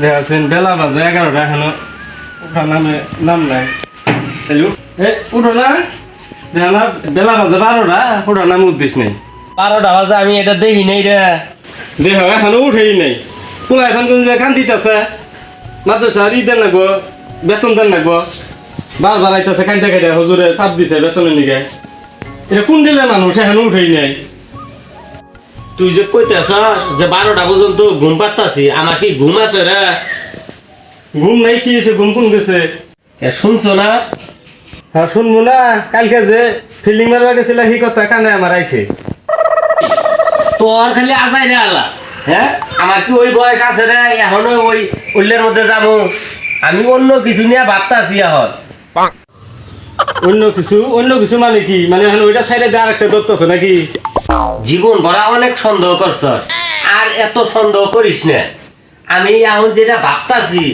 দেখাচ্ছেন বেলা বাজে 11টা এখনো ওঠার নাম নাই। উঠো না, দেখা না বেলা বাজে 12টা, ওঠার নামে উদ্দেশ্য নেই। 12টা বাজে আমি এটা দেখি নাই রে। দেহ এখনো উঠেই নাই। পোলা এখন কোন যে কান্দিতেছে, মাদ্রাসা দেন না গো, বেতন দেন না গো, বারবার আইতেছে কান্দা কাটা, হুজুরে চাপ দিছে বেতনের নিকে। এটা কোন দিলে মানুষ এখনো উঠেই নাই। তুই যে কইতেছ যে 12টা পর্যন্ত ঘুম পাত্তাছি, আমার কি ঘুম আছে রে? ঘুম নাই কি হয়েছে, ঘুম কোন গেছে? শুনছো না? হ্যাঁ শুনবো না, কালকে যে ফিল্ডিং মারবা গেছিল সেই কথা কানে আমার আইছে। তোর খালি আজাই রে আল্লাহ। হ্যাঁ, আমার কি ওই বয়স আছে রে এখনো ওই উল্লের মধ্যে যাবো? আমি অন্য কিছু নিয়ে ভাবতাছি এখন। অন্য কিছু মানে কি? মানে এখন ওইটা সাইডে দিয়ে আরেকটা ধরতেছে নাকি? জীবন ভরা অনেক সন্দেহ করছ, আর এত সন্দেহ করিস না। আমি এখন যেটা ভাবতাছি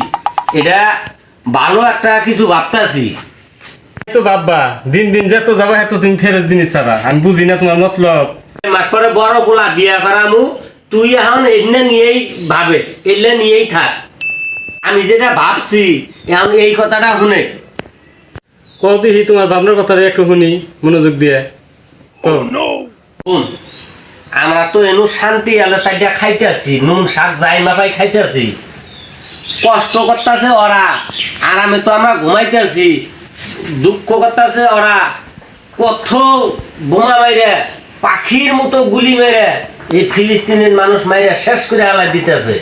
এটা ভালো একটা কিছু ভাবতাছি। তো বাবা দিন দিন যত যাবা এত তুমি ফেরত জিনিস ছাড়া আমি বুঝি না তোমার মতলব। মাস পরে বড় পোলা বিয়া করামু, তুই এখন এগুলো নিয়েই ভাবে, এগুলো নিয়েই থাক। আমি যেটা ভাবছি এখন এই কথাটা শুনে কত দেখি তোমার ভাবনার কথাটা একটু শুনি মনোযোগ দিয়ে। শুন, আমরা তো এনু শান্তি আলো সাইডা খাইতেছি, নুন শাক যাই মাপাই খাইতেছি, কষ্ট করতেছে ওরা, আরামে তো আমরা ঘুমাইতেছি। দুঃখ করতেছে ওরা, কত বোমা মাইরে পাখির মতো গুলি মেরে এই ফিলিস্তিনের মানুষ মাইরে শেষ করে আলাই দিতেছে।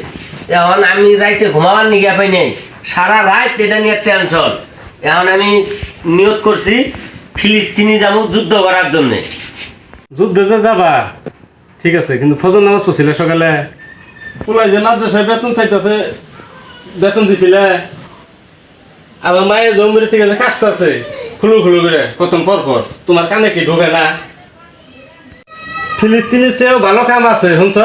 এখন আমি রাইতে ঘুমাবার নিগে পাই নাই, সারা রাত এটা নিয়ে টেনশন। এখন আমি নিয়ত করছি ফিলিস্তিনি যাবো যুদ্ধ করার জন্যে। যুদ্ধে যে যাবা ঠিক আছে, কিন্তু ফজর নামাজ পড়ছিলে সকালে, পোলাই যে মাদ্রাসায় বেতন চাইতেছে, বেতন দিছিলে, আবার মায়ের জমির থেকে যে কাজটা আছে খুলু খুলু করে প্রথম পর তোমার কানে কি ঢোকে না? ফিলিস্তিনের চেয়েও ভালো কাম আছে শুনছ?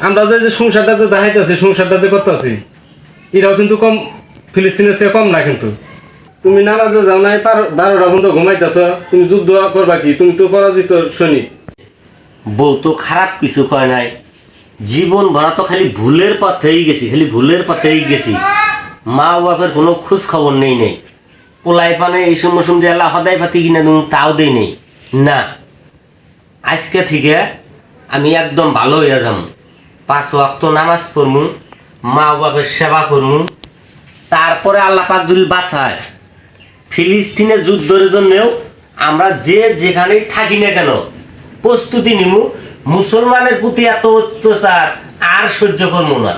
আমরা যে সংসারটা যে দেখাইতেছি, সংসারটা যে করতেছি, এটাও কিন্তু কম, ফিলিস্তিনের চেয়ে কম না। কিন্তু তুমি নামাজে যাও নাই, 12টা পর্যন্ত ঘুমাইতেছ, তুমি যুদ্ধ করবা কি? তুমি তো পরাজিত সৈনিক। বউ তো খারাপ কিছু কয় নাই, জীবন ভরা তো খালি ভুলের পথেই গেছি, খালি ভুলের পথেই গেছি। মা বাপের কোনো খোঁজ খবর নেই নেই, পোলাই পানে এই সময় যে আল্লাহ সদাই পাতি কিনে দেবো তাও দেই নেই না। আজকে থেকে আমি একদম ভালো হইয়া যাম, 5 ওয়াক্ত নামাজ পড়মু, মা বাপের সেবা করমু। তারপরে আল্লাহ পাক যদি বাঁচায়, ফিলিস্তিনের যুদ্ধের জন্যেও আমরা যে যেখানেই থাকি না কেন প্রস্তুতি নিমু। মুসলমানের প্রতি এত অত্যাচার আর সহ্য করবো না।